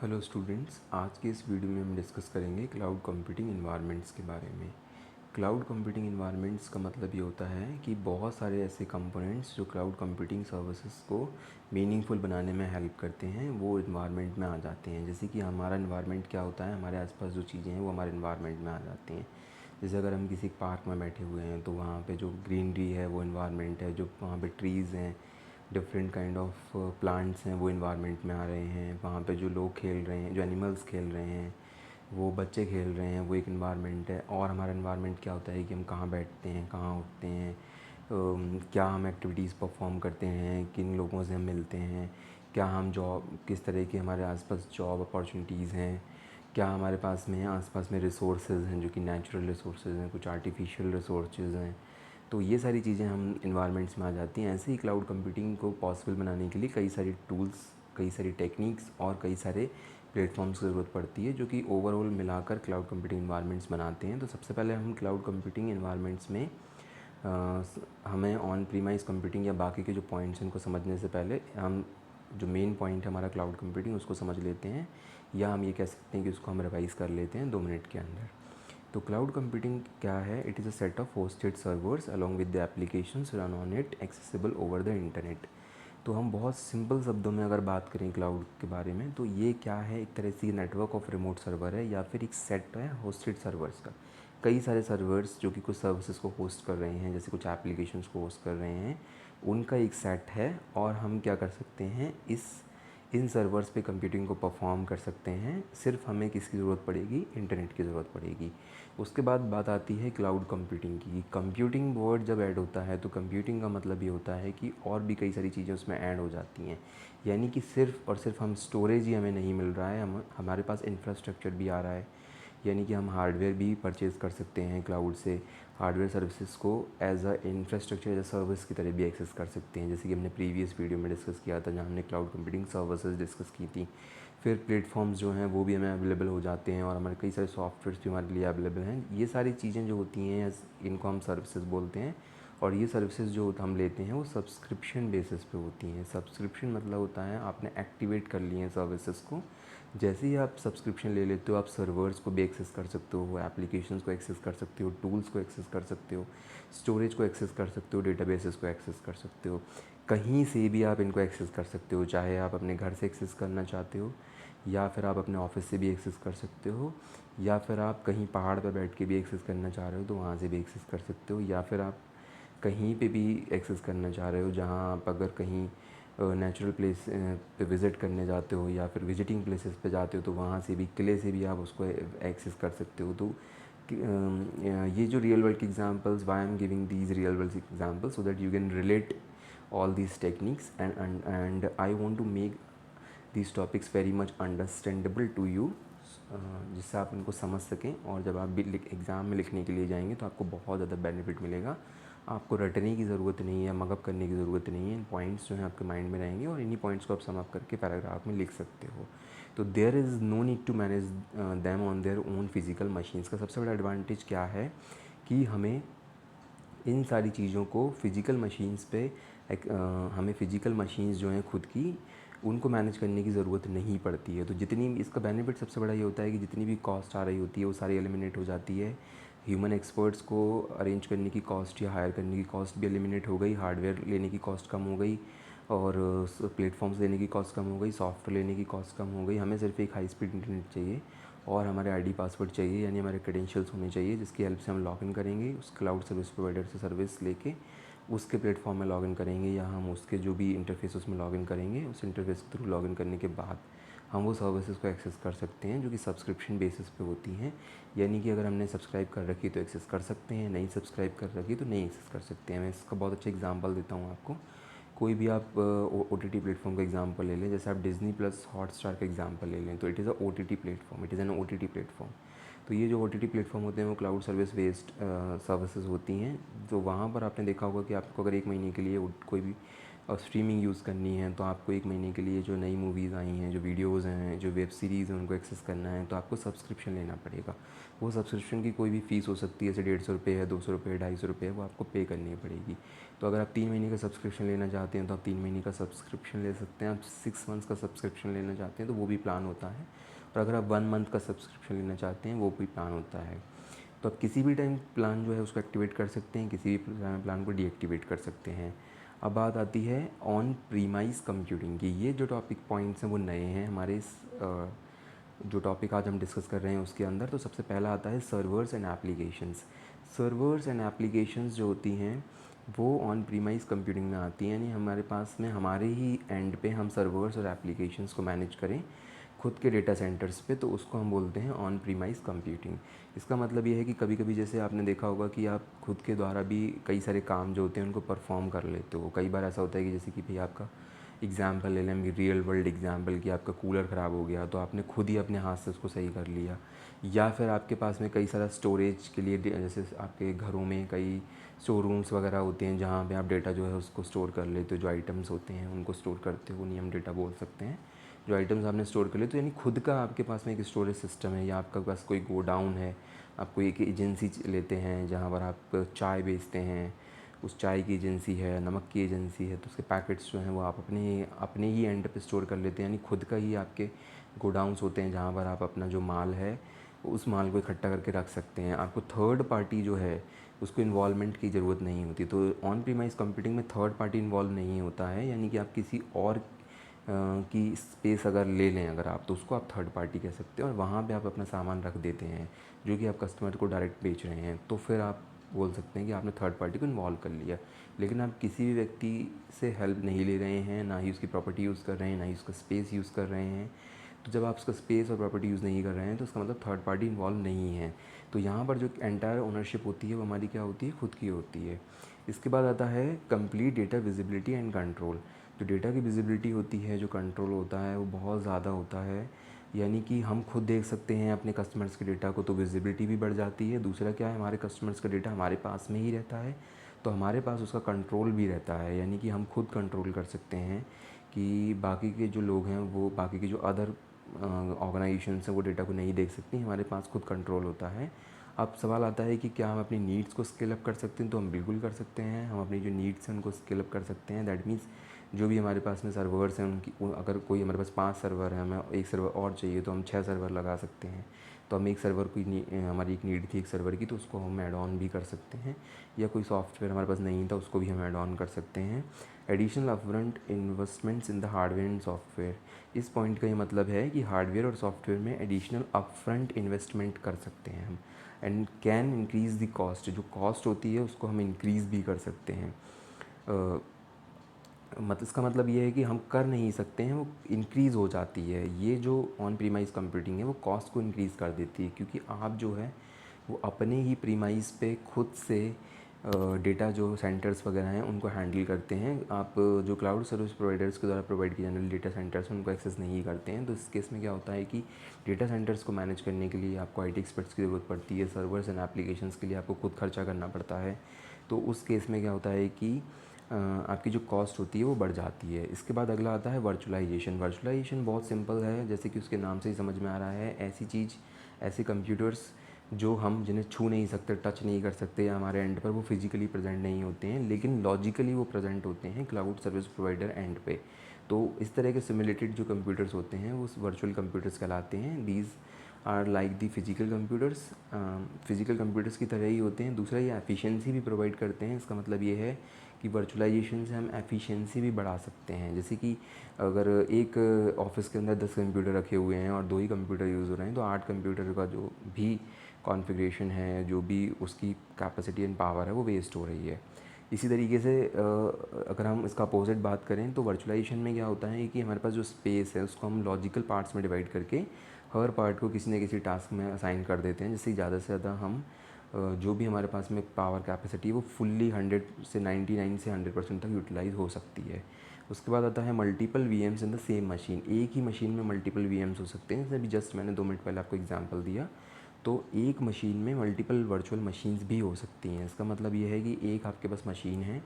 Hello students, आज के इस वीडियो में हम डिस्कस करेंगे क्लाउड कंप्यूटिंग इन्वायरमेंट्स के बारे में। क्लाउड कंप्यूटिंग इन्वायरमेंट्स का मतलब ये होता है कि बहुत सारे ऐसे कंपोनेंट्स जो क्लाउड कंप्यूटिंग सर्विसेज को मीनिंगफुल बनाने में हेल्प करते हैं वो इन्वायरमेंट में आ जाते हैं। जैसे कि हमारा इन्वायरमेंट क्या होता है, हमारे आसपास जो चीज़ें हैं वो हमारे इन्वायरमेंट में आ जाती हैं। जैसे अगर हम किसी पार्क में बैठे हुए हैं तो वहाँ पे जो ग्रीनरी है वो इन्वायरमेंट है, जो वहाँ पे ट्रीज़ हैं, डिफरेंट काइंड ऑफ प्लांट्स हैं वो इन्वायरमेंट में आ रहे हैं। वहाँ पे जो लोग खेल रहे हैं, जो एनिमल्स खेल रहे हैं, वो बच्चे खेल रहे हैं, वो एक इन्वायरमेंट है। और हमारा इन्वायरमेंट क्या होता है कि हम कहाँ बैठते हैं, कहाँ उठते हैं, क्या हम एक्टिविटीज़ परफॉर्म करते हैं, किन लोगों से हम मिलते हैं, क्या हम जॉब, किस तरह के हमारे आसपास जॉब अपॉर्चुनिटीज़ हैं, क्या हमारे पास में आसपास में रिसोर्सेज हैं जो कि नेचुरल रिसोर्सेज हैं, कुछ आर्टिफिशियल रिसोर्सेज हैं। तो ये सारी चीज़ें हम इन्वायरमेंट्स में आ जाती हैं। ऐसे ही क्लाउड कंप्यूटिंग को पॉसिबल बनाने के लिए कई सारी टूल्स, कई सारी टेक्निक्स और कई सारे प्लेटफॉर्म्स की ज़रूरत पड़ती है जो कि ओवरऑल मिलाकर क्लाउड कंप्यूटिंग इन्वायरमेंट्स बनाते हैं। तो सबसे पहले हम क्लाउड कंप्यूटिंग इन्वायरमेंट्स में हमें ऑन प्रीमाइज कंप्यूटिंग या बाकी के जो पॉइंट्स हैं इनको समझने से पहले हम जो मेन पॉइंट है हमारा क्लाउड कंप्यूटिंग उसको समझ लेते हैं, या हम ये कह सकते हैं कि उसको हम रिवाइज़ कर लेते हैं 2 मिनट के अंदर। तो क्लाउड कंप्यूटिंग क्या है? It is a set of hosted servers along with the applications run on it accessible over the internet. तो हम बहुत सिंपल शब्दों में अगर बात करें क्लाउड के बारे में तो ये क्या है, एक तरह से नेटवर्क ऑफ रिमोट सर्वर है या फिर एक सेट है होस्टेड सर्वर्स का। कई सारे सर्वर्स जो कि कुछ सर्विसेज को होस्ट कर रहे हैं, जैसे कुछ एप्लीकेशंस को होस्ट कर रहे हैं, उनका एक सेट है। और हम क्या कर सकते हैं, इन सर्वर्स पे कंप्यूटिंग को परफॉर्म कर सकते हैं। सिर्फ हमें किसकी ज़रूरत पड़ेगी? इंटरनेट की ज़रूरत पड़ेगी। उसके बाद बात आती है क्लाउड कंप्यूटिंग की। कंप्यूटिंग वर्ड जब ऐड होता है तो कंप्यूटिंग का मतलब ये होता है कि और भी कई सारी चीज़ें उसमें ऐड हो जाती हैं। यानी कि सिर्फ और सिर्फ हम स्टोरेज ही हमें नहीं मिल रहा है, हमारे पास इंफ्रास्ट्रक्चर भी आ रहा है। यानी कि हम हार्डवेयर भी परचेज़ कर सकते हैं क्लाउड से। हार्डवेयर सर्विसेज को as a infrastructure as a service की तरह भी एक्सेस कर सकते हैं, जैसे कि हमने प्रीवियस वीडियो में डिस्कस किया था जहाँ हमने क्लाउड कंप्यूटिंग सर्विसेज डिस्कस की थी। फिर प्लेटफॉर्म्स जो हैं वो भी हमें अवेलेबल हो जाते हैं और हमारे कई सारे सॉफ्टवेयर्स भी हमारे लिए अवेलेबल हैं। ये सारी चीज़ें जो होती हैं इनको हम सर्विसेज बोलते हैं। और ये सर्विसेज जो हम लेते हैं वो सब्सक्रिप्शन बेसिस पे होती हैं। सब्सक्रिप्शन मतलब होता है आपने एक्टिवेट कर लिए हैं सर्विसेज को। जैसे ही आप सब्सक्रिप्शन ले लेते हो आप सर्वर्स को भी एक्सेस कर सकते हो, एप्लीकेशंस को एक्सेस कर सकते हो, टूल्स को एक्सेस कर सकते हो, स्टोरेज को एक्सेस कर सकते हो, डेटाबेसेस को एक्सेस कर सकते हो। कहीं से भी आप इनको एक्सेस कर सकते हो, चाहे आप अपने घर से एक्सेस करना चाहते हो या फिर आप अपने ऑफिस से भी एक्सेस कर सकते हो, या फिर आप कहीं पहाड़ पर बैठ के भी एक्सेस करना चाह रहे हो तो वहाँ से भी एक्सेस कर सकते हो, या फिर आप कहीं पे भी एक्सेस करना चाह रहे हो जहाँ आप अगर कहीं नेचुरल प्लेस पे विज़िट करने जाते हो या फिर विजिटिंग प्लेसेस पे जाते हो तो वहाँ से भी, किले से भी आप उसको एक्सेस कर सकते हो। तो ये जो रियल वर्ल्ड की examples, why I am giving these real world examples so that you can relate all these techniques and I want to make these topics very much understandable to you, जिससे आप इनको समझ सकें और जब आप भी एग्ज़ाम में लिखने के लिए जाएंगे तो आपको बहुत ज़्यादा बेनिफिट मिलेगा। आपको रटने की ज़रूरत नहीं है, मगअप करने की ज़रूरत नहीं है। इन पॉइंट्स जो हैं आपके माइंड में रहेंगे और इन्हीं पॉइंट्स को आप सम अप करके पैराग्राफ में लिख सकते हो। तो there is no need to manage them on their own physical machines. का सबसे बड़ा एडवांटेज क्या है कि हमें इन सारी चीज़ों को फ़िज़िकल मशीन्स पे हमें फ़िज़िकल मशीन्स जो हैं खुद की, उनको मैनेज करने की ज़रूरत नहीं पड़ती है। तो जितनी इसका बेनिफिट सबसे बड़ा ये होता है कि जितनी भी कॉस्ट आ रही होती है वो सारी एलिमिनेट हो जाती है। ह्यूमन एक्सपर्ट्स को अरेंज करने की कॉस्ट या हायर करने की कॉस्ट भी एलिमिनेट हो गई, हार्डवेयर लेने की कॉस्ट कम हो गई और प्लेटफॉर्म्स लेने की कॉस्ट कम हो गई, सॉफ्टवेयर लेने की कॉस्ट कम हो गई। हमें सिर्फ एक हाई स्पीड इंटरनेट चाहिए और हमारे आईडी पासवर्ड चाहिए, यानी हमारे क्रेडेंशियल्स होने चाहिए जिसकी हेल्प से हम लॉगिन करेंगे उस क्लाउड सर्विस प्रोवाइडर से सर्विस लेके उसके प्लेटफॉर्म में लॉगिन करेंगे, या हम उसके जो भी इंटरफेस उसमें लॉगिन करेंगे, उस इंटरफेस के थ्रू लॉगिन करने के बाद हम वो सर्विसेज को एक्सेस कर सकते हैं जो कि सब्सक्रिप्शन बेसिस पे होती हैं। यानी कि अगर हमने सब्सक्राइब कर रखी तो एक्सेस कर सकते हैं, नहीं सब्सक्राइब कर रखी तो नहीं एक्सेस कर सकते हैं। मैं इसका बहुत अच्छा एग्जांपल देता हूँ आपको। कोई भी आप OTT प्लेटफॉर्म का एग्जांपल ले लें, जैसे आप डिज़नी प्लस हॉटस्टार का एग्जांपल ले लें, तो it is a OTT platform, it is an OTT platform. तो ये जो OTT प्लेटफॉर्म होते हैं वो क्लाउड सर्विस बेस्ड सर्विसेज होती हैं। तो वहाँ पर आपने देखा होगा कि आपको अगर 1 महीने के लिए कोई भी और स्ट्रीमिंग यूज़ करनी है तो आपको 1 महीने के लिए जो नई मूवीज़ आई हैं, जो वीडियोज़ हैं, जो वेब सीरीज़ हैं, उनको एक्सेस करना है तो आपको सब्सक्रिप्शन लेना पड़ेगा। वो सब्सक्रिप्शन की कोई भी फ़ीस हो सकती है, जैसे 150 रुपये है, 200 रुपये, 250 रुपये, वो आपको पे करनी पड़ेगी। तो अगर आप 3 महीने का सब्सक्रिप्शन लेना चाहते हैं तो आप 3 महीने का सब्सक्रिप्शन ले सकते हैं। आप 6 मंथ्स का सब्सक्रिप्शन लेना चाहते हैं तो वो भी प्लान होता है, और अगर आप 1 मंथ का सब्सक्रिप्शन लेना चाहते हैं वो भी प्लान होता है। तो आप किसी भी टाइम प्लान जो है उसको एक्टिवेट कर सकते हैं, किसी भी प्लान को डीएक्टिवेट कर सकते हैं। अब बात आती है ऑन प्रीमाइस कंप्यूटिंग की। ये जो टॉपिक पॉइंट्स हैं वो नए हैं हमारे इस जो टॉपिक आज हम डिस्कस कर रहे हैं उसके अंदर। तो सबसे पहला आता है servers and applications. Servers and applications जो होती हैं वो ऑन प्रीमाइस कंप्यूटिंग में आती हैं, यानी हमारे पास में हमारे ही एंड पे हम सर्वर्स और एप्लीकेशंस को मैनेज करें खुद के डेटा सेंटर्स पे, तो उसको हम बोलते हैं ऑन प्रीमाइस कंप्यूटिंग। इसका मतलब ये है कि कभी कभी जैसे आपने देखा होगा कि आप खुद के द्वारा भी कई सारे काम जो होते हैं उनको परफॉर्म कर लेते हो। कई बार ऐसा होता है कि जैसे कि भाई आपका एग्ज़ाम्पल ले लें, रियल वर्ल्ड एग्ज़ाम्पल, कि आपका कूलर ख़राब हो गया तो आपने खुद ही अपने हाथ से उसको सही कर लिया। या फिर आपके पास में कई सारा स्टोरेज के लिए जैसे आपके घरों में कई स्टोर रूम्स वगैरह होते हैं जहाँ पे आप डेटा जो है उसको स्टोर कर लेते हो, जो आइटम्स होते हैं उनको स्टोर करते हो, उन्हें हम डेटा बोल सकते हैं। जो आइटम्स आपने स्टोर कर लिए, तो यानी खुद का आपके पास में एक स्टोरेज सिस्टम है, या आपके पास कोई गोडाउन है, आप कोई एक एजेंसी लेते हैं जहाँ पर आप चाय बेचते हैं, उस चाय की एजेंसी है, नमक की एजेंसी है, तो उसके पैकेट्स जो हैं वो आप अपने अपने ही एंड पे स्टोर कर लेते हैं। यानी खुद का ही आपके गोडाउंस होते हैं जहाँ पर आप अपना जो माल है उस माल को इकट्ठा करके रख सकते हैं। आपको थर्ड पार्टी जो है उसको इन्वॉल्वमेंट की ज़रूरत नहीं होती। तो ऑन प्रीमाइस कंप्यूटिंग में थर्ड पार्टी इन्वॉल्व नहीं होता है, यानी कि आप किसी और की स्पेस अगर ले लें अगर आप, तो उसको आप थर्ड पार्टी कह सकते हैं, और वहाँ पे आप अपना सामान रख देते हैं जो कि आप कस्टमर को डायरेक्ट बेच रहे हैं, तो फिर आप बोल सकते हैं कि आपने थर्ड पार्टी को इन्वॉल्व कर लिया। लेकिन आप किसी भी व्यक्ति से हेल्प नहीं ले रहे हैं, ना ही उसकी प्रॉपर्टी यूज़ कर रहे हैं, ना ही उसका स्पेस यूज़ कर रहे हैं। तो जब आप उसका स्पेस और प्रॉपर्टी यूज़ नहीं कर रहे हैं तो उसका मतलब थर्ड पार्टी इन्वॉल्व नहीं है। तो यहाँ पर जो एंटायर ओनरशिप होती है वो हमारी क्या होती है, खुद की होती है। इसके बाद आता है complete data visibility and control. जो डेटा की विजिबिलिटी होती है, जो कंट्रोल होता है वो बहुत ज़्यादा होता है, यानी कि हम खुद देख सकते हैं अपने कस्टमर्स के डेटा को, तो विजिबिलिटी भी बढ़ जाती है। दूसरा क्या है, हमारे कस्टमर्स का डेटा हमारे पास में ही रहता है तो हमारे पास उसका कंट्रोल भी रहता है, यानी कि हम खुद कंट्रोल कर सकते हैं कि बाकी के जो लोग हैं वो, बाकी के जो अदर ऑर्गेनाइजेशंस हैं वो डेटा को नहीं देख सकती, हमारे पास खुद कंट्रोल होता है। अब सवाल आता है कि क्या हम अपनी नीड्स को स्केल अप कर सकते हैं, तो हम बिल्कुल कर सकते हैं। हम अपनी जो नीड्स हैं उनको स्केल अप कर सकते हैं। दैट मीन्स जो भी हमारे पास में सर्वर्स हैं उनकी, अगर कोई हमारे पास 5 सर्वर है, हमें एक सर्वर और चाहिए तो हम 6 सर्वर लगा सकते हैं। तो हम एक सर्वर की हमारी एक नीड थी एक सर्वर की, तो उसको हम ऐड ऑन भी कर सकते हैं, या कोई सॉफ्टवेयर हमारे पास नहीं था उसको भी हम ऐड ऑन कर सकते हैं। Additional upfront investments in the hardware and software. इस पॉइंट का ये मतलब है कि हार्डवेयर और सॉफ्टवेयर में एडिशनल अपफ्रंट इन्वेस्टमेंट कर सकते हैं हम, and can increase the cost. जो कॉस्ट होती है उसको हम इंक्रीज़ भी कर सकते हैं। इसका मतलब ये है कि हम कर नहीं सकते हैं, वो इंक्रीज़ हो जाती है। ये जो ऑन प्रीमाइस कंप्यूटिंग है वो कॉस्ट को इंक्रीज़ कर देती है, क्योंकि आप जो है वो अपने ही प्रीमाइस पे खुद से डेटा जो सेंटर्स वगैरह हैं उनको हैंडल करते हैं। आप जो क्लाउड सर्विस प्रोवाइडर्स के द्वारा प्रोवाइड किए जाने वाले डेटा सेंटर्स हैं उनको एक्सेस नहीं करते हैं। तो इस केस में क्या होता है कि डेटा सेंटर्स को मैनेज करने के लिए आपको IT एक्सपर्ट्स की ज़रूरत पड़ती है, सर्वर्स एंड एप्लीकेशंस के लिए आपको खुद खर्चा करना पड़ता है। तो उस केस में क्या होता है कि आपकी जो कॉस्ट होती है वो बढ़ जाती है। इसके बाद अगला आता है वर्चुअलाइजेशन। वर्चुअलाइजेशन बहुत सिंपल है, जैसे कि उसके नाम से ही समझ में आ रहा है, ऐसी चीज़, ऐसे कंप्यूटर्स जो हम जिन्हें छू नहीं सकते, टच नहीं कर सकते, या हमारे एंड पर वो फिजिकली प्रेजेंट नहीं होते हैं, लेकिन लॉजिकली वो प्रेजेंट होते हैं क्लाउड सर्विस प्रोवाइडर एंड पे। तो इस तरह के सिमुलेटेड जो कंप्यूटर्स होते हैं वो वर्चुअल कंप्यूटर्स कहलाते हैं। These are like the physical computers. Physical computers की तरह ही होते हैं। दूसरा, ये एफिशिएंसी भी प्रोवाइड करते हैं। इसका मतलब ये है कि वर्चुअलाइजेशन से हम एफिशिएंसी भी बढ़ा सकते हैं। जैसे कि अगर एक ऑफिस के अंदर 10 कंप्यूटर रखे हुए हैं और 2 ही कंप्यूटर यूज़ हो रहे हैं, तो 8 कंप्यूटर का जो भी कॉन्फ़िगरेशन है, जो भी उसकी कैपेसिटी एंड पावर है, वो वेस्ट हो रही है। इसी तरीके से अगर हम इसका अपोजिट बात करें तो वर्चुअलाइजेशन में क्या होता है कि हमारे पास जो स्पेस है उसको हम लॉजिकल पार्ट्स में डिवाइड करके हर पार्ट को किसी न किसी टास्क में असाइन कर देते हैं, जिससे ज़्यादा से ज़्यादा हम जो भी हमारे पास में पावर कैपेसिटी है वो फुल्ली 100 से 99 से 100% तक यूटिलाइज़ हो सकती है। उसके बाद आता है multiple VMs in the same machine. एक ही मशीन में मल्टीपल VMs हो सकते हैं, जैसे अभी जस्ट मैंने 2 मिनट पहले आपको एग्जांपल दिया। तो एक मशीन में मल्टीपल वर्चुअल मशीन्स भी हो सकती हैं। इसका मतलब ये है कि एक आपके पास मशीन है,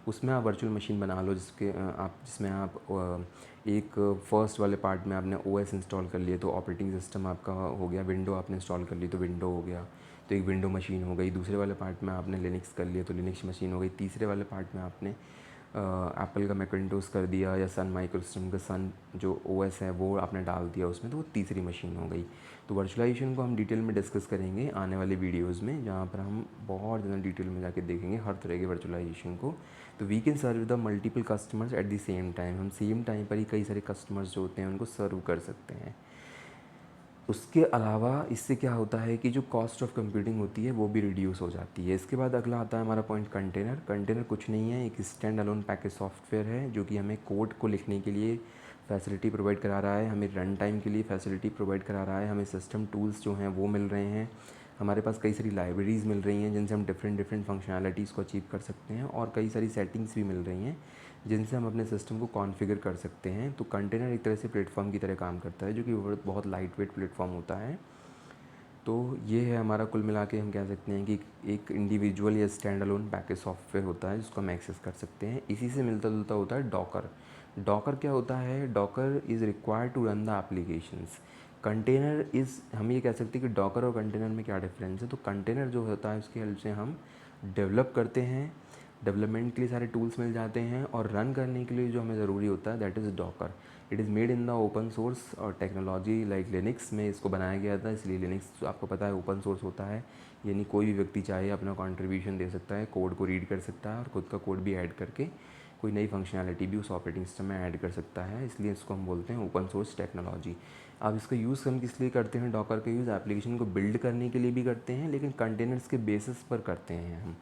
उसमें आप वर्चुअल मशीन बना लो जिसमें आप एक फर्स्ट वाले पार्ट में आपने ओएस इंस्टॉल कर लिए तो ऑपरेटिंग सिस्टम आपका हो गया, विंडो आपने इंस्टॉल कर ली तो विंडो हो गया, तो एक विंडो मशीन हो गई। दूसरे वाले पार्ट में आपने लिनक्स कर लिया तो लिनक्स मशीन हो गई। तीसरे वाले पार्ट में आपने एप्पल का मैकिन्टोश कर दिया या सन माइक्रोसिस्टम का सन जो ओएस है वो आपने डाल दिया उसमें, तो वो तीसरी मशीन हो गई। तो वर्चुअलाइजेशन को हम डिटेल में डिस्कस करेंगे आने वाले वीडियोस में, जहाँ पर हम बहुत ज़्यादा डिटेल में जाके देखेंगे हर तरह के वर्चुअलाइजेशन को। तो we can serve the multiple customers at the same time, हम सेम टाइम पर ही कई सारे कस्टमर्स जो होते हैं उनको सर्व कर सकते हैं। उसके अलावा इससे क्या होता है कि जो कॉस्ट ऑफ कंप्यूटिंग होती है वो भी रिड्यूस हो जाती है। इसके बाद अगला आता है हमारा पॉइंट कंटेनर। कंटेनर कुछ नहीं है, एक स्टैंड अलोन पैकेज सॉफ्टवेयर है जो कि हमें कोड को लिखने के लिए फैसिलिटी प्रोवाइड करा रहा है, हमें रन टाइम के लिए फैसिलिटी प्रोवाइड करा रहा है, हमें सिस्टम टूल्स जो हैं वो मिल रहे हैं, हमारे पास कई सारी लाइब्रेरीज़ मिल रही हैं जिनसे हम डिफरेंट फंक्शनैलिटीज़ को अचीव कर सकते हैं, और कई सारी सेटिंग्स भी मिल रही हैं जिनसे हम अपने सिस्टम को कॉन्फ़िगर कर सकते हैं। तो कंटेनर एक तरह से प्लेटफॉर्म की तरह काम करता है जो कि बहुत लाइट वेट प्लेटफॉर्म होता है। तो ये है हमारा, कुल मिला के हम कह सकते हैं कि एक इंडिविजुअल या स्टैंड अलोन पैकेज सॉफ्टवेयर होता है जिसको हम एक्सेस कर सकते हैं। इसी से मिलता जुलता होता है डॉकर। डॉकर क्या होता है? Docker is required to run the applications. Container is, हम ये कह सकते हैं कि डॉकर और कंटेनर में क्या डिफरेंस है। तो कंटेनर जो होता है उसकी हेल्प से हम डेवलप करते हैं, डेवलपमेंट के लिए सारे टूल्स मिल जाते हैं, और रन करने के लिए जो हमें ज़रूरी होता है that is Docker. It is made in the open source और टेक्नोलॉजी लाइक लिनक्स में इसको बनाया गया था, इसलिए लिनक्स आपको पता है ओपन सोर्स होता है, यानी कोई भी व्यक्ति चाहे अपना कंट्रीब्यूशन दे सकता है, कोड को रीड कर सकता है और खुद का कोड भी ऐड करके कोई नई फंक्शनैलिटी भी उस ऑपरेटिंग सिस्टम में ऐड कर सकता है, इसलिए इसको हम बोलते हैं ओपन सोर्स टेक्नोलॉजी। अब इसका यूज़ हम किस लिए करते हैं? डॉकर का यूज़ एप्लीकेशन को बिल्ड करने के लिए भी करते हैं, लेकिन कंटेनर्स के बेसिस पर करते हैं। हम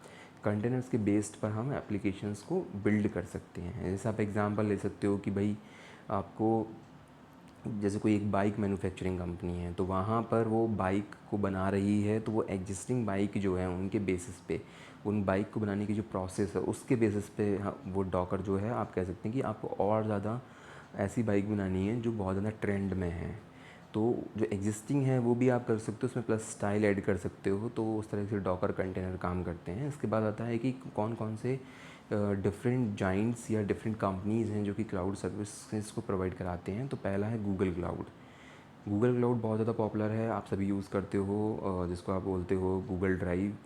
कंटेनर्स के बेस्ड पर हम एप्लीकेशंस को बिल्ड कर सकते हैं। जैसे आप एग्जांपल ले सकते हो कि भाई आपको, जैसे कोई एक बाइक मैन्युफैक्चरिंग कंपनी है तो वहाँ पर वो बाइक को बना रही है, तो वो एग्जिस्टिंग बाइक जो है उनके बेसिस पे, उन बाइक को बनाने की जो प्रोसेस है उसके बेसिस पे वो डॉकर जो है, आप कह सकते हैं कि आपको और ज़्यादा ऐसी बाइक बनानी है जो बहुत ज़्यादा ट्रेंड में है, तो जो एग्जिस्टिंग है वो भी आप कर सकते हो, उसमें प्लस स्टाइल ऐड कर सकते हो। तो उस तरह से डॉकर कंटेनर काम करते हैं। इसके बाद आता है कि कौन कौन से डिफरेंट जाइंट्स या डिफरेंट कंपनीज़ हैं जो कि क्लाउड सर्विसेज को प्रोवाइड कराते हैं। तो पहला है गूगल क्लाउड। गूगल क्लाउड बहुत ज़्यादा पॉपुलर है, आप सभी यूज़ करते हो, जिसको आप बोलते हो गूगल ड्राइव।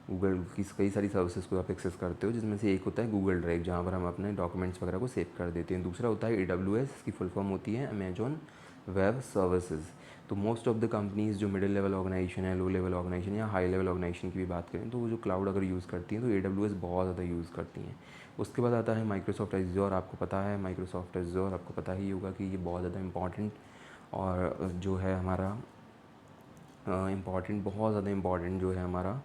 गूगल की कई सारी सर्विसेज को आप एक्सेस करते हो, जिसमें से एक होता है गूगल ड्राइव, जहाँ पर हम अपने डॉक्यूमेंट्स वगैरह को सेव कर देते हैं। दूसरा होता है AWS, इसकी फुल फॉर्म होती है अमेजॉन वेब सर्विसेज। तो मोस्ट ऑफ द कंपनीज़ जो मिडिल लेवल ऑर्गेनाइजेशन है, लो लेवल ऑर्गेनाइजेशन या हाई लेवल ऑर्गेनाइजेशन की भी बात करें, तो वो जो क्लाउड अगर यूज़ करती हैं तो AWS बहुत ज़्यादा यूज़ करती हैं। उसके बाद आता है माइक्रोसॉफ्ट एज्योर। आपको पता है माइक्रोसॉफ्ट एज्योर, आपको पता ही होगा कि ये बहुत ज़्यादा इंपॉर्टेंट और जो है हमारा बहुत ज़्यादा इम्पॉर्टेंट जो है हमारा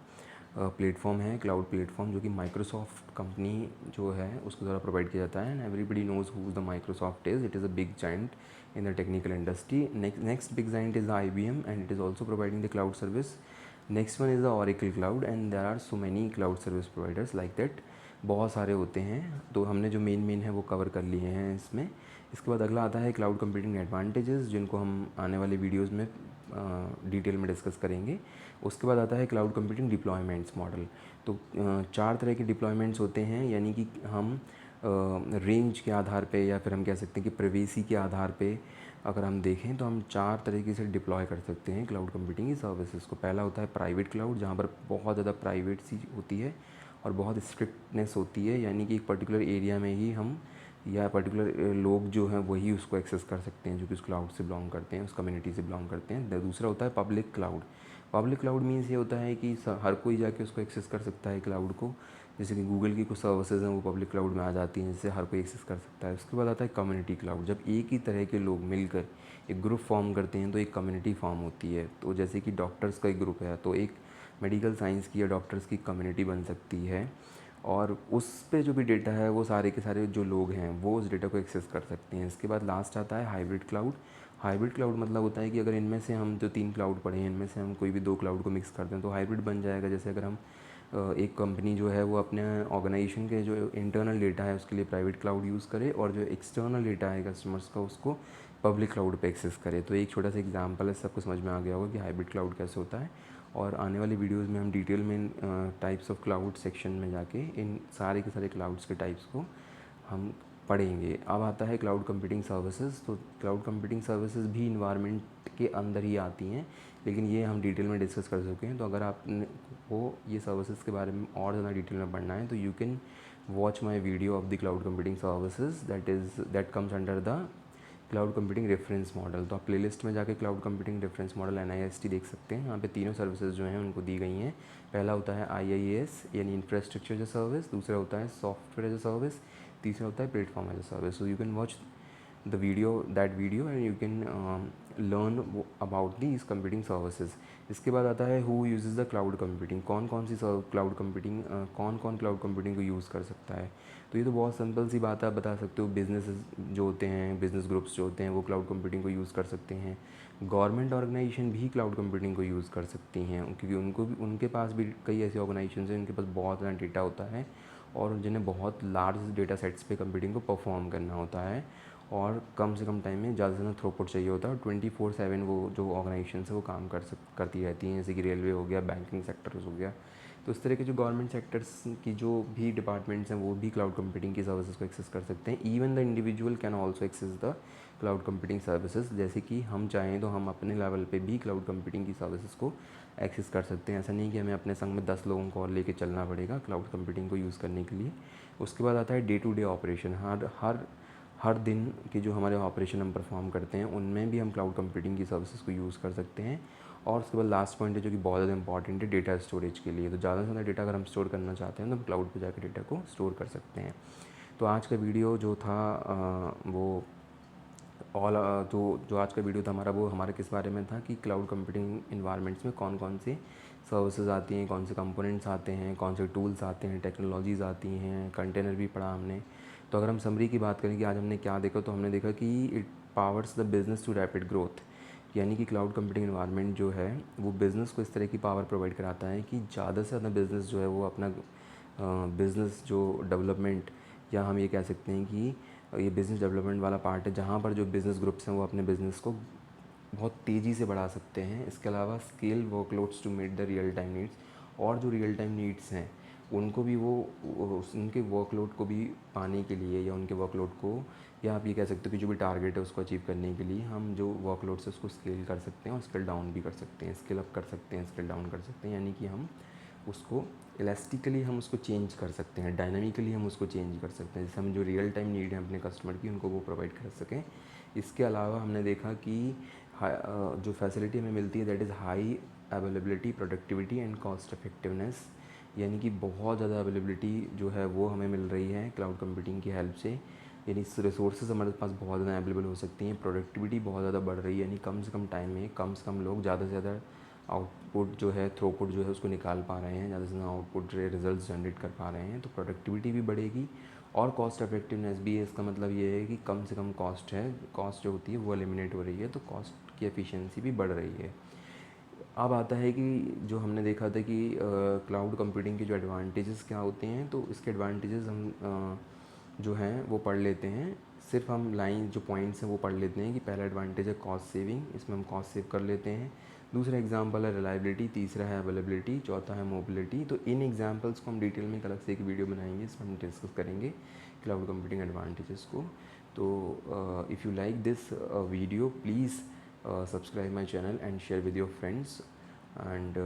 प्लेटफॉर्म है, क्लाउड प्लेटफॉर्म, जो कि माइक्रोसॉफ्ट कंपनी जो है उसके द्वारा प्रोवाइड किया जाता है। And everybody knows who the Microsoft is, it is a big giant in the technical industry. Next big giant is the IBM, and it is also providing the cloud service. Next one is the Oracle Cloud, and there are so many cloud service providers like that. बहुत सारे होते हैं, तो हमने जो main है वो cover कर लिए हैं इसमें। इसके बाद अगला आता है क्लाउड कंप्यूटिंग एडवांटेजेस, जिनको हम आने वाले वीडियोस में डिटेल में डिस्कस करेंगे। उसके बाद आता है क्लाउड कंप्यूटिंग डिप्लॉयमेंट्स मॉडल। तो 4 तरह के डिप्लॉयमेंट्स होते हैं, यानी कि हम रेंज के आधार पे या फिर हम कह सकते हैं कि प्राइवेसी के आधार पे अगर हम देखें तो हम 4 तरीके से डिप्लॉय कर सकते हैं क्लाउड कंप्यूटिंग की सर्विसेज को। पहला होता है प्राइवेट क्लाउड, जहाँ पर बहुत ज़्यादा प्राइवेसी होती है और बहुत स्ट्रिक्टनेस होती है, यानी कि एक पर्टिकुलर एरिया में ही हम या पर्टिकुलर लोग जो हैं वही उसको एक्सेस कर सकते हैं जो कि उस क्लाउड से बिलोंग करते हैं, उस कम्युनिटी से बिलोंग करते हैं। दूसरा होता है public cloud. Public cloud means ये होता है कि हर कोई जाके उसको एक्सेस कर सकता है क्लाउड को, जैसे कि गूगल की कुछ सर्विसेज हैं वो पब्लिक क्लाउड में आ जाती हैं, जिससे हर कोई एक्सेस कर सकता है। उसके बाद आता है कम्युनिटी क्लाउड। जब एक ही तरह के लोग मिलकर एक ग्रुप फॉर्म करते हैं तो एक कम्युनिटी फॉर्म होती है। तो जैसे कि डॉक्टर्स का एक ग्रुप है तो एक मेडिकल साइंस की या डॉक्टर्स की कम्युनिटी बन सकती है, और उस पे जो भी डेटा है वो सारे के सारे जो लोग हैं वो उस डेटा को एक्सेस कर सकते हैं। इसके बाद लास्ट आता है हाइब्रिड क्लाउड। हाइब्रिड क्लाउड मतलब होता है कि अगर इनमें से हम जो 3 क्लाउड पढ़े हैं इनमें से हम कोई भी 2 क्लाउड को मिक्स करते हैं तो हाइब्रिड बन जाएगा। जैसे अगर हम एक कंपनी जो है वो अपने ऑर्गेनाइजेशन के जो इंटरनल डेटा है उसके लिए प्राइवेट क्लाउड यूज़ करे, और जो एक्सटर्नल डेटा है कस्टमर्स का उसको पब्लिक क्लाउड पे एक्सेस करे। तो एक छोटा सा एग्जांपल है, सबको समझ में आ गया होगा कि हाइब्रिड क्लाउड कैसे होता है। और आने वाली वीडियोज़ में हम डिटेल में टाइप्स ऑफ क्लाउड सेक्शन में जाके इन सारे के सारे क्लाउड्स के टाइप्स को हम पढ़ेंगे। अब आता है क्लाउड कंप्यूटिंग सर्विसेज। तो क्लाउड कंप्यूटिंग सर्विसेज भी इन्वायरमेंट के अंदर ही आती हैं, लेकिन ये हम डिटेल में डिस्कस कर चुके हैं। तो अगर आप को ये सर्विसेज के बारे में और ज़्यादा डिटेल में पढ़ना है तो you can watch my video of the cloud computing services that comes under the cloud computing reference model. तो आप प्लेलिस्ट में जाके cloud computing reference model NIST देख सकते हैं। यहाँ पे तीनों सर्विसेज जो हैं उनको दी गई हैं। पहला होता है IaaS यानी इंफ्रास्ट्रक्चर एज अ सर्विस, दूसरा होता है सॉफ्टवेयर एज अ सर्विस, तीसरा होता है platform as a service. So you can watch the video and you can learn about these computing services। इसके बाद आता है who uses the cloud computing, कौन कौन सी क्लाउड कंप्यूटिंग कौन कौन क्लाउड कंप्यूटिंग को यूज़ कर सकता है। तो ये तो बहुत सिंपल सी बात है, आप बता सकते हो बिजनेस जो होते हैं, बिजनेस ग्रुप्स जो होते हैं वो क्लाउड कंप्यूटिंग को यूज़ कर सकते हैं। गवर्नमेंट ऑर्गेनाइजेशन भी क्लाउड कंप्यूटिंग को यूज़ कर सकती हैं, क्योंकि उनको भी उनके पास भी कई ऐसी ऑर्गेनाइजेशन हैं उनके पास बहुत ज़्यादा डेटा होता है और जिन्हें बहुत लार्ज डेटा सेट्स पे कंप्यूटिंग को परफॉर्म करना होता है और कम से कम टाइम में ज़्यादा से ज़्यादा थ्रूपुट चाहिए होता है। और 24/7 वो जो ऑर्गेनाइजेशन है वो काम करती रहती हैं, जैसे कि रेलवे हो गया, बैंकिंग सेक्टर्स हो गया। तो इस तरह के जो गवर्नमेंट सेक्टर्स की जो भी डिपार्टमेंट्स हैं वो भी क्लाउड कंप्यूटिंग की सर्विसेज को एक्सेस कर सकते हैं। Even the individual can also access the cloud computing services. जैसे कि हम चाहें तो हम अपने लेवल पे भी क्लाउड कंप्यूटिंग की सर्विसेज को एक्सेस कर सकते हैं। ऐसा नहीं कि हमें अपने संग में 10 लोगों को और लेके चलना पड़ेगा क्लाउड कंप्यूटिंग को यूज़ करने के लिए। उसके बाद आता है डे टू डे ऑपरेशन। हर दिन के जो हमारे ऑपरेशन हम परफॉर्म करते हैं उनमें भी हम क्लाउड कंप्यूटिंग की सर्विसेज को यूज़ कर सकते हैं। और उसके बाद लास्ट पॉइंट है जो कि बहुत ज़्यादा इंपॉर्टेंट है, डेटा स्टोरेज के लिए। तो ज़्यादा से ज़्यादा डेटा अगर हम स्टोर करना चाहते हैं तो हम क्लाउड पे जाकर डेटा को स्टोर कर सकते हैं। तो आज का वीडियो जो था वो जो आज का वीडियो था हमारा वो हमारे किस बारे में था कि क्लाउड कंप्यूटिंग इन्वायरमेंट्स में कौन कौन से सर्विसेज आती हैं, कौन से कंपोनेंट्स आते हैं, कौन से टूल्स आते हैं, टेक्नोलॉजीज़ आती हैं, कंटेनर भी पढ़ा हमने। तो अगर हम समरी की बात करें कि आज हमने क्या देखा, तो हमने देखा कि it powers the business to rapid growth. यानी कि क्लाउड कंप्यूटिंग इन्वायरमेंट जो है वो बिज़नेस को इस तरह की पावर प्रोवाइड कराता है कि ज़्यादा से ज़्यादा बिज़नेस जो है वो अपना बिज़नेस जो डेवलपमेंट, या हम ये कह सकते हैं कि ये बिज़नेस डेवलपमेंट वाला पार्ट है जहाँ पर जो बिज़नेस ग्रुप्स हैं वो अपने बिज़नेस को बहुत तेज़ी से बढ़ा सकते हैं। इसके अलावा scale workloads to meet the real time needs, और जो रियल टाइम नीड्स हैं उनको भी वो उनके वर्कलोड को भी पाने के लिए, या उनके वर्कलोड को, या आप ये कह सकते हो कि जो भी टारगेट है उसको अचीव करने के लिए हम जो वर्कलोड से उसको स्केल कर सकते हैं और स्केल डाउन भी कर सकते हैं, स्केल अप कर सकते हैं, स्केल डाउन कर सकते हैं। यानी कि हम उसको इलास्टिकली हम उसको चेंज कर सकते हैं, डायनामिकली हम उसको चेंज कर सकते हैं, जैसे हम जो रियल टाइम नीड है अपने कस्टमर की उनको वो प्रोवाइड कर सकें। इसके अलावा हमने देखा कि जो फैसिलिटी हमें मिलती है that is high availability, productivity and cost effectiveness. यानी कि बहुत ज़्यादा अवेलेबिलिटी जो है वो हमें मिल रही है क्लाउड कंप्यूटिंग की हेल्प से। यानी रिसोर्सेज हमारे पास बहुत ज़्यादा अवेलेबल हो सकती हैं, प्रोडक्टिविटी बहुत ज़्यादा बढ़ रही है, यानी कम से कम टाइम में कम से कम लोग ज़्यादा से ज़्यादा आउटपुट जो है, थ्रूपुट जो है उसको निकाल पा रहे हैं, ज़्यादा से ज़्यादा आउटपुट रिजल्ट जनरेट कर पा रहे हैं। तो प्रोडक्टिविटी भी बढ़ेगी और कॉस्ट इफेक्टिवनेस भी है। इसका मतलब ये है कि कम से कम कॉस्ट है, कॉस्ट जो होती है वो एलिमिनेट हो रही है, तो कॉस्ट की एफिशिएंसी भी बढ़ रही है। अब आता है कि जो हमने देखा था कि क्लाउड कंप्यूटिंग के जो एडवांटेजेस क्या होते हैं, तो इसके एडवांटेजेस हम जो हैं वो पढ़ लेते हैं। सिर्फ हम लाइन जो पॉइंट्स हैं वो पढ़ लेते हैं कि पहला एडवांटेज है कॉस्ट सेविंग, इसमें हम कॉस्ट सेव कर लेते हैं। दूसरा एग्जांपल है रिलायबिलिटी, तीसरा है अवेलेबिलिटी, चौथा है मोबिलिटी। तो इन एग्जांपल्स को हम डिटेल में एक अलग से एक वीडियो बनाएंगे, इसमें हम डिस्कस करेंगे क्लाउड कंप्यूटिंग एडवांटेजेस को। तो if you like this video please subscribe my channel and share with your friends, and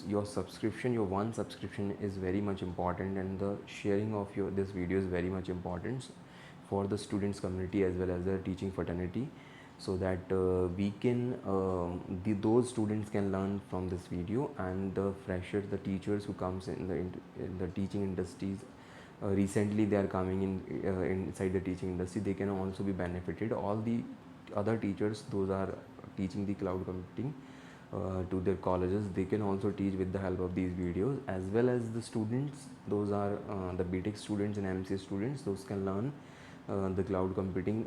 your one subscription is very much important, and the sharing of this video is very much important for the students community as well as the teaching fraternity, so that we can those students can learn from this video, and the freshers, the teachers who comes in the teaching industries, recently they are coming inside the teaching industry, they can also be benefited. All the other teachers those are teaching the cloud computing to their colleges, they can also teach with the help of these videos, as well as the students, those are the BTech students and MCA students, those can learn the cloud computing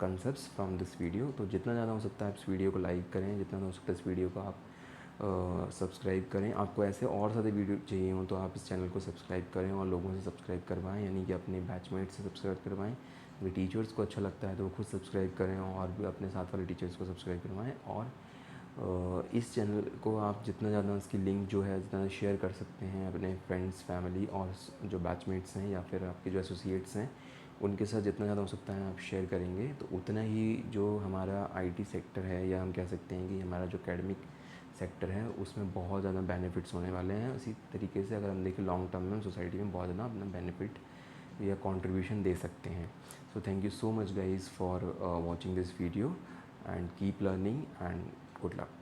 concepts from this video. तो जितना ज़्यादा हो सकता है आप इस video को like करें, जितना ज़्यादा हो सकता है इस वीडियो को आप सब्सक्राइब करें। आपको ऐसे और ज़्यादा वीडियो चाहिए हो तो आप इस चैनल को सब्सक्राइब करें और लोगों से सब्सक्राइब करवाएं, यानी कि अपने बैचमेट से सब्सक्राइब करवाएं। अगर टीचर्स को अच्छा लगता है तो वो खुद सब्सक्राइब करें और भी अपने साथ वाले टीचर्स को सब्सक्राइब करवाएं, और इस चैनल को आप जितना ज़्यादा इसकी लिंक जो है जितना शेयर कर सकते हैं अपने फ्रेंड्स, फैमिली और जो बैचमेट्स हैं या फिर आपके जो एसोसिएट्स हैं उनके साथ जितना ज़्यादा हो सकता है आप शेयर करेंगे तो उतना ही जो हमारा आईटी सेक्टर है या हम कह सकते हैं कि हमारा जो एकेडमिक सेक्टर है उसमें बहुत ज़्यादा बेनिफिट्स होने वाले हैं। उसी तरीके से अगर हम देखें लॉन्ग टर्म में सोसाइटी में बहुत ज़्यादा अपना बेनिफिट या कंट्रीब्यूशन दे सकते हैं। So thank you so much guys for watching this video and keep learning and good luck.